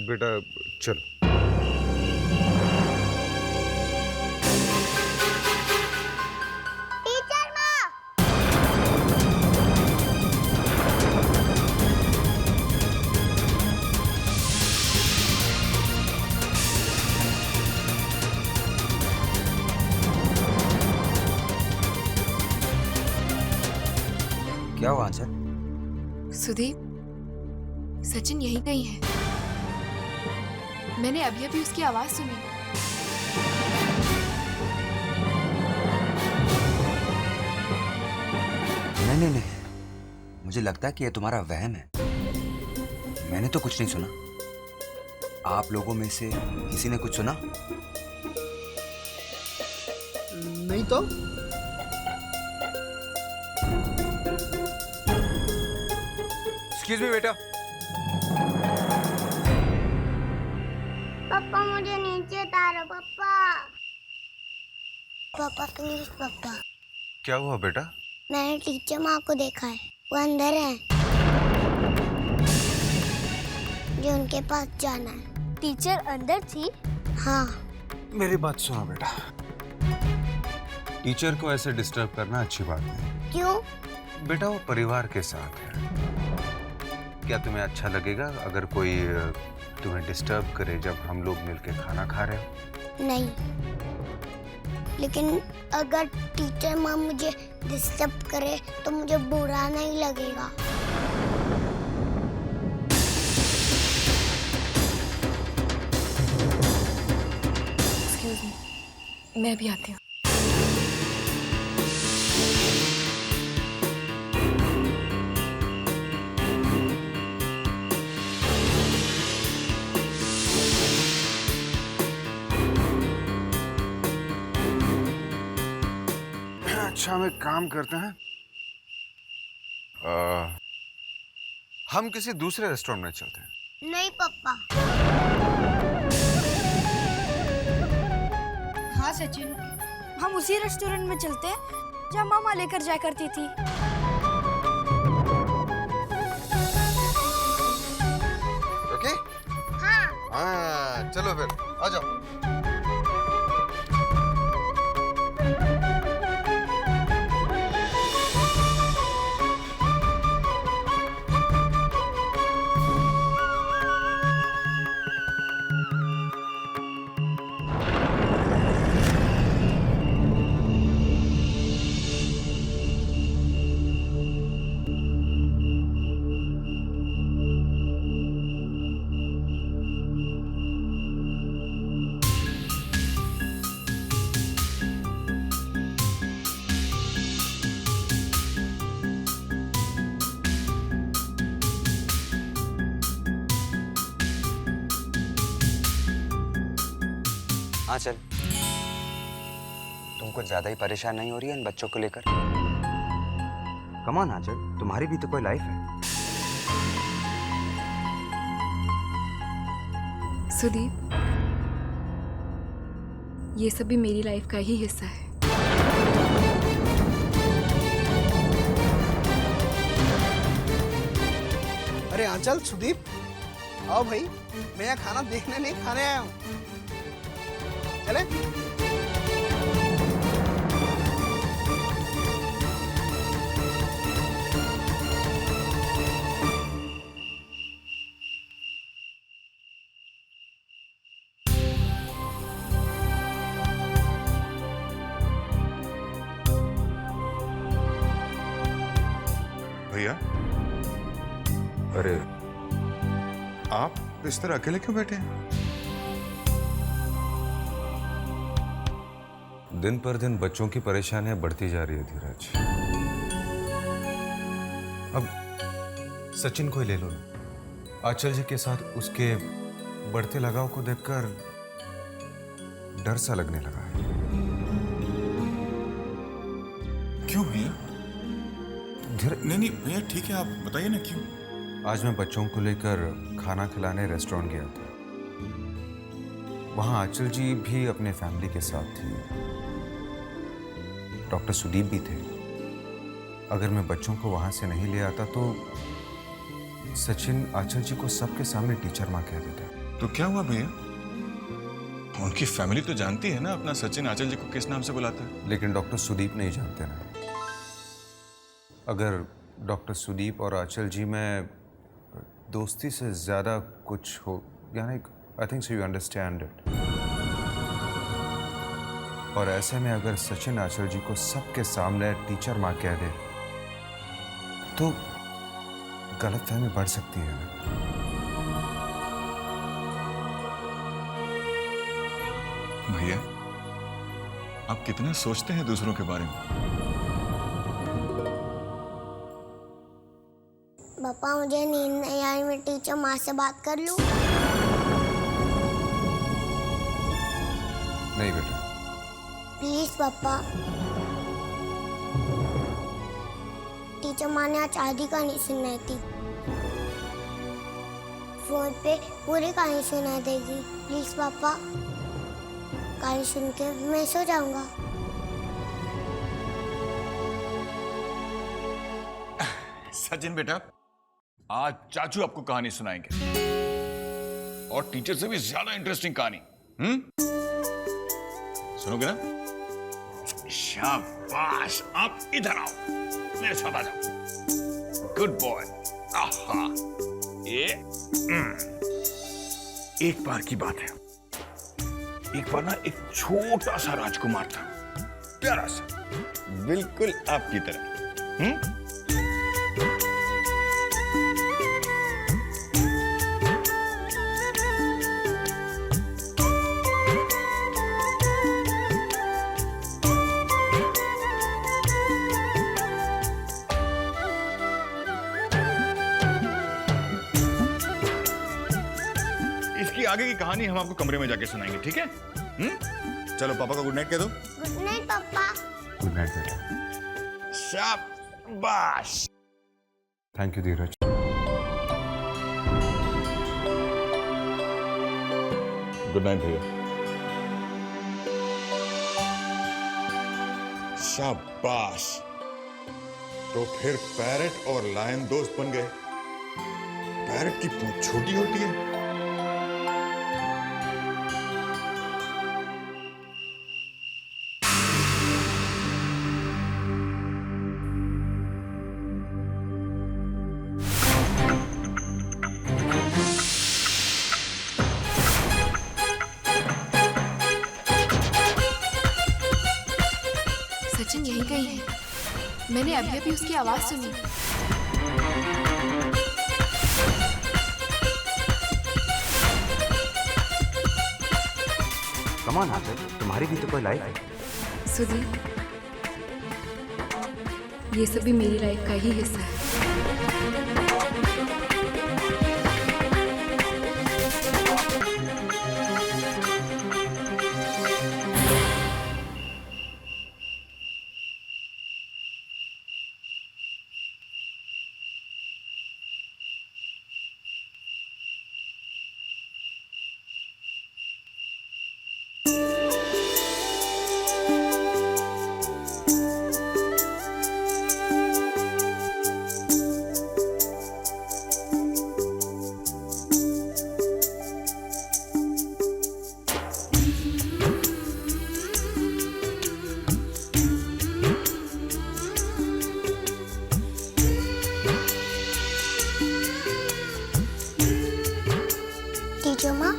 बेटा चल। टीचर माँ। क्या हुआ आंचल? सुदीप, सचिन यहीं कहीं है। मैंने अभी अभी उसकी आवाज सुनी। नहीं, मुझे लगता है कि ये तुम्हारा वहम है। मैंने तो कुछ नहीं सुना। आप लोगों में से किसी ने कुछ सुना? नहीं तो। एक्सक्यूज मी बेटा। पापा मुझे नीचे उतारो पापा। पापा प्लीज पापा। क्या हुआ बेटा? मैंने टीचर माँ को देखा है, वो अंदर है। जो उनके पास जाना है। टीचर अंदर थी? हाँ। मेरी बात सुनो बेटा, टीचर को ऐसे डिस्टर्ब करना अच्छी बात नहीं। क्यों? बेटा वो परिवार के साथ है। क्या तुम्हें अच्छा लगेगा अगर कोई तुम्हें डिस्टर्ब करे जब हम लोग मिलके खाना खा रहे हो? नहीं, लेकिन अगर टीचर माँ मुझे डिस्टर्ब करे तो मुझे बुरा नहीं लगेगा। एक्सक्यूज मी, मैं भी आती हूँ। अच्छा हम एक काम करते हैं, हम किसी दूसरे रेस्टोरेंट में चलते हैं। नहीं पापा। हाँ सचिन, हम उसी रेस्टोरेंट में चलते हैं जहाँ मामा लेकर जाया करती थी। ओके? हाँ चलो फिर आ जाओ। हाँ चल, तुम कुछ ज्यादा ही परेशान नहीं हो रही है इन बच्चों को लेकर? कम ऑन आंचल, तुम्हारी भी तो कोई लाइफ है। सुदीप, ये सब भी मेरी लाइफ का ही हिस्सा है। अरे आंचल, सुदीप, आओ भाई, मैं यहाँ खाना देखने नहीं खाने आया हूँ। चले? भैया, अरे आप इस तरह अकेले क्यों बैठे हैं? दिन पर दिन बच्चों की परेशानियां बढ़ती जा रही है धीरज। अब सचिन को ही ले लो ना। आंचल जी के साथ उसके बढ़ते लगाव को देखकर डर सा लगने लगा है। क्यों भैया? धीरज, नहीं भैया, ठीक है, आप बताइए ना क्यों। आज मैं बच्चों को लेकर खाना खिलाने रेस्टोरेंट गया था। वहां आंचल जी भी अपने फैमिली के साथ थी, डॉक्टर सुदीप भी थे। अगर मैं बच्चों को वहां से नहीं ले आता तो सचिन आंचल जी को सबके सामने टीचर माँ कह देता। तो क्या हुआ भैया? उनकी फैमिली तो जानती है ना अपना सचिन आंचल जी को किस नाम से बुलाता है। लेकिन डॉक्टर सुदीप नहीं जानते ना। अगर डॉक्टर सुदीप और आंचल जी में दोस्ती से ज़्यादा कुछ हो, यानी I think so you understand it. और ऐसे में अगर सचिन आंचल जी को सबके सामने टीचर माँ कह दे तो गलतफहमी बढ़ सकती है ना। भैया आप कितना सोचते हैं दूसरों के बारे में। पापा मुझे नींद नहीं आई, मैं टीचर माँ से बात कर लूं? नहीं बेटा। प्लीज पापा। टीचर माँ ने आज आधी कहानी सुनाई थी, फोन पे पूरी कहानी सुना देगी। प्लीज पापा, कहानी सुन के मैं सो जाऊंगा। सचिन बेटा, आज चाचू आपको कहानी सुनाएंगे और टीचर से भी ज्यादा इंटरेस्टिंग कहानी। सुनोगे ना? शाबाश, आप इधर आओ, मेरे साथ आ जाओ। Good boy. आहा, ये एक बार की बात है। एक बार ना एक छोटा सा राजकुमार था, प्यारा सा, बिल्कुल आपकी तरह। इसकी आगे की कहानी हम आपको कमरे में जाके सुनाएंगे, ठीक है? चलो पापा को गुड नाइट कह दो। गुड नाइट पापा। गुड नाइट बेटा। शाबाश। Thank you Dheeraj. Good night भैया। शाबाश। तो फिर पैरट और लायन दोस्त बन गए। पैरट की पूंछ छोटी होती है, सचिन यहीं कहीं है। मैंने अभी अभी उसकी आवाज सुनी। कम ऑन आंचल, तुम्हारी भी तो कोई लाइफ है। सुदीप, ये सभी मेरी लाइफ का ही हिस्सा है। टीचर माँ,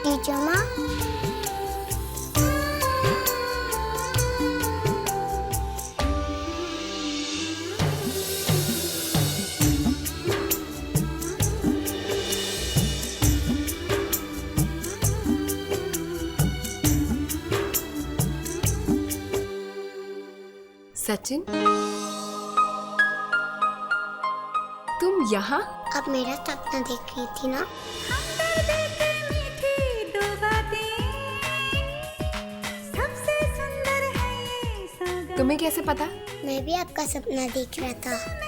टीचर माँ, सचिन, तुम यहाँ? अब मेरा सपना देख रही थी ना? तुम्हें कैसे पता? मैं भी आपका सपना देख रहा था।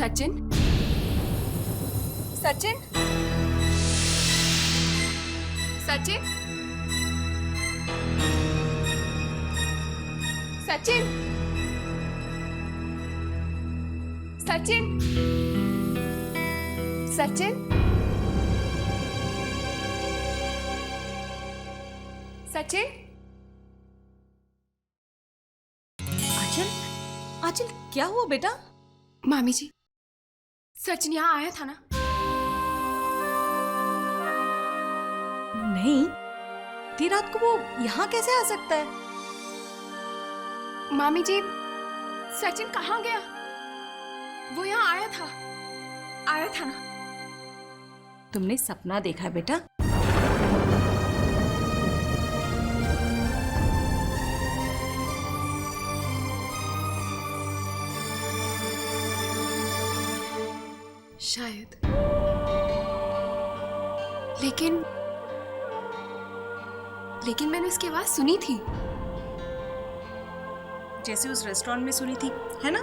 सचिन सचिन सचिन सचिन सचिन सचिन सचिन आंचल, आंचल क्या हुआ बेटा? मामी जी, सचिन यहाँ आया था ना? नहीं, इतनी रात को वो यहाँ कैसे आ सकता है? मामी जी, सचिन कहाँ गया? वो यहाँ आया था ना? तुमने सपना देखा है बेटा? शायद, लेकिन मैंने उसकी आवाज सुनी थी। जैसे उस रेस्टोरेंट में सुनी थी, है ना?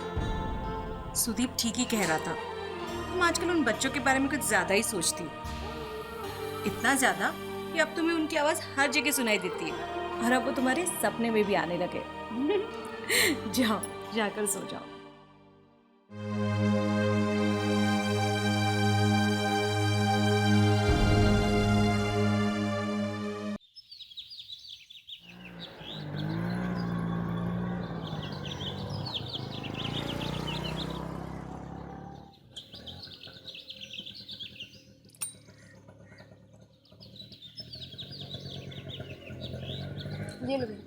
सुदीप ठीक ही कह रहा था। तुम आजकल उन बच्चों के बारे में कुछ ज्यादा ही सोचती हो, इतना ज्यादा कि अब तुम्हें उनकी आवाज हर जगह सुनाई देती है और अब वो तुम्हारे सपने में भी आने लगे। जाओ, जाकर सो जाओ। ये लो बेटा।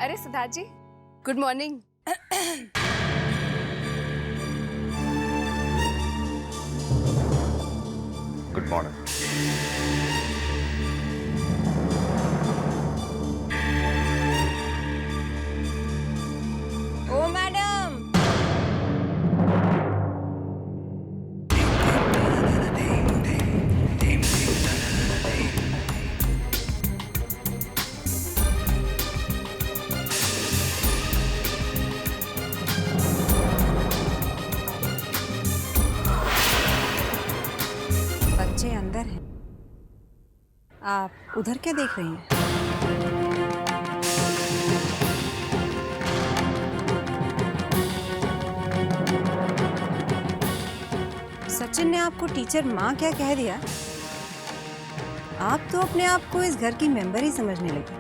अरे Siddharth ji, good morning. Good morning. ओ मैडम, बच्चे अंदर हैं। आप उधर क्या देख रही हैं? सचिन ने आपको टीचर माँ क्या कह दिया? आप तो अपने आप को इस घर की मेंबर ही समझने लगी।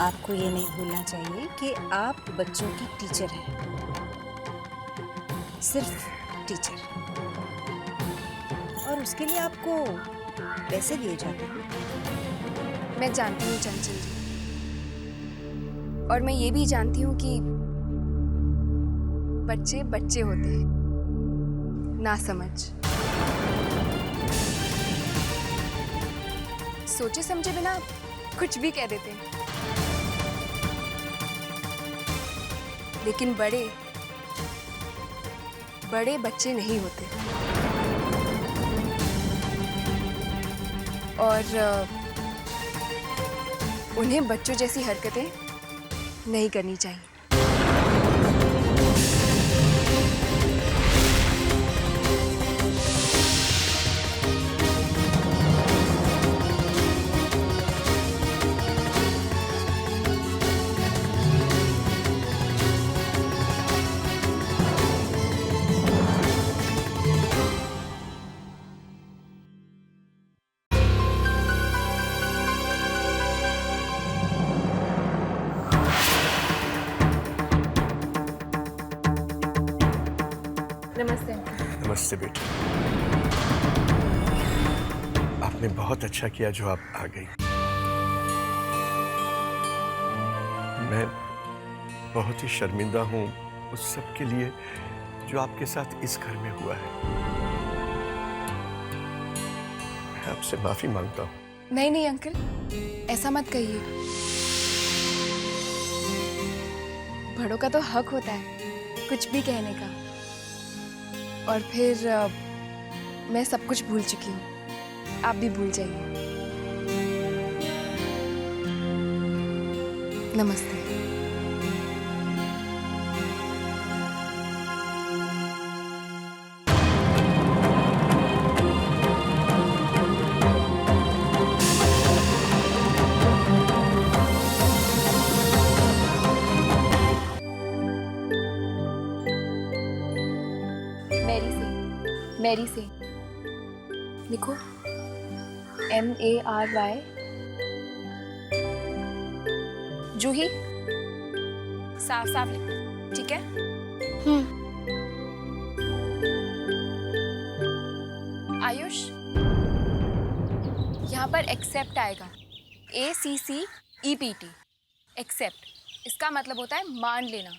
आपको ये नहीं भूलना चाहिए कि आप बच्चों की टीचर हैं, सिर्फ टीचर, और उसके लिए आपको पैसे दिए जाते हैं। मैं जानती हूँ चंचल जी, और मैं ये भी जानती हूँ कि बच्चे बच्चे होते हैं, ना समझ, सोचे समझे बिना कुछ भी कह देते हैं। लेकिन बड़े बच्चे नहीं होते, और उन्हें बच्चों जैसी हरकतें नहीं करनी चाहिए। नमस्ते। नमस्ते बेटी, आपने बहुत अच्छा किया जो आप आ गई। बहुत ही शर्मिंदा हूँ उस सब के लिए जो आपके साथ इस घर में हुआ है। मैं आपसे माफी मांगता हूँ। नहीं नहीं अंकल, ऐसा मत कहिए। बड़ों का तो हक होता है कुछ भी कहने का। और फिर मैं सब कुछ भूल चुकी हूँ, आप भी भूल जाइए। नमस्ते। मैरी से लिखो, MARY। जूही, साफ साफ लिखो, ठीक है? आयुष, यहाँ पर एक्सेप्ट आएगा, ACCEPT, एक्सेप्ट। इसका मतलब होता है मान लेना।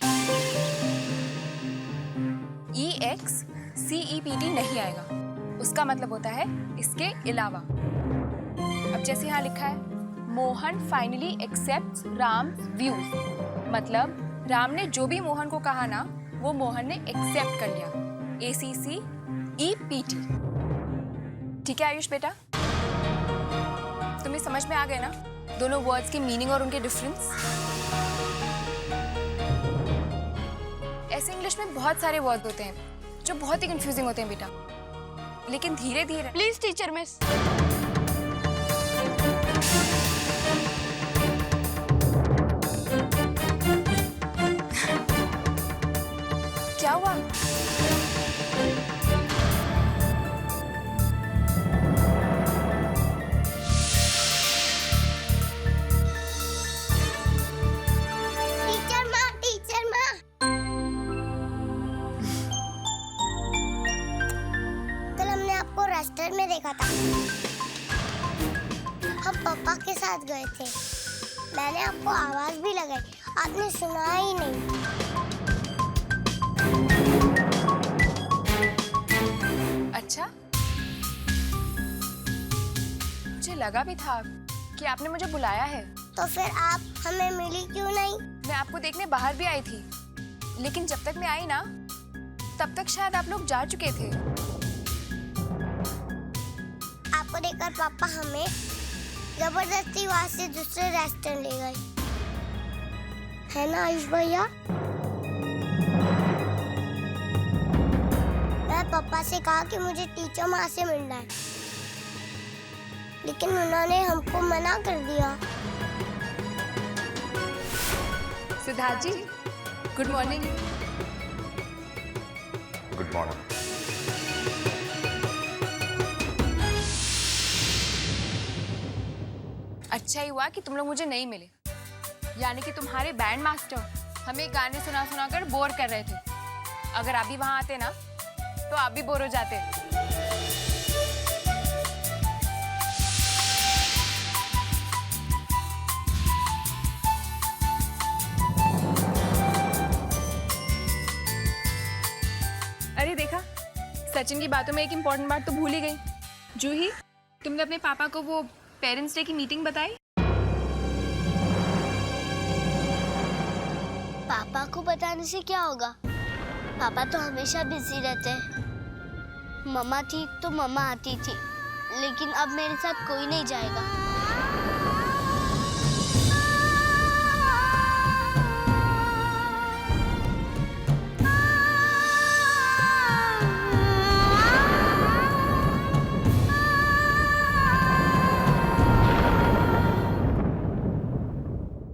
EXCEPT नहीं आएगा, उसका मतलब होता है इसके अलावा। अब जैसे यहाँ लिखा है, Mohan finally accepts Ram's views, मतलब राम ने जो भी मोहन को कहा ना, वो मोहन ने एक्सेप्ट कर लिया। ACCEPT, ठीक है आयुष बेटा? तुम्हें समझ में आ गए ना दोनों वर्ड्स की मीनिंग और उनके डिफरेंस? ऐसे इंग्लिश में बहुत सारे वर्ड होते हैं जो बहुत ही कंफ्यूजिंग होते हैं बेटा, लेकिन धीरे धीरे। Please teacher miss. क्या हुआ? टीचर माँ। कल हमने आपको रेस्टोरेंट में देखा था, हम पापा के साथ गए थे। मैंने आपको आवाज भी लगाई, आपने सुना ही नहीं। अच्छा, मुझे लगा भी था कि आपने मुझे बुलाया है। तो फिर आप हमें मिली क्यों नहीं? मैं आपको देखने बाहर भी आई थी, लेकिन जब तक मैं आई ना, तब तक शायद आप लोग जा चुके थे। आपको देखकर पापा हमें जबरदस्ती वहां से दूसरे रेस्टोरेंट ले गए, है ना आयुष भैया? मैं पापा से कहा कि मुझे टीचर माँ से मिलना है, लेकिन उन्होंने हमको मना कर दिया। Siddharth ji, good morning. Good morning. अच्छा ही हुआ कि तुम लोग मुझे नहीं मिले, यानी कि तुम्हारे बैंड मास्टर हमें गाने सुना सुना कर बोर कर रहे थे। अगर आप भी वहां आते ना, तो आप भी बोर हो जाते। अरे देखा, सचिन की बातों में एक इम्पोर्टेंट बात तो भूल ही गई। जूही, तुमने अपने पापा को वो पेरेंट्स डे की मीटिंग बताई? पापा को बताने से क्या होगा? पापा तो हमेशा बिजी रहते हैं। मम्मा थी तो मम्मा आती थी, लेकिन अब मेरे साथ कोई नहीं जाएगा।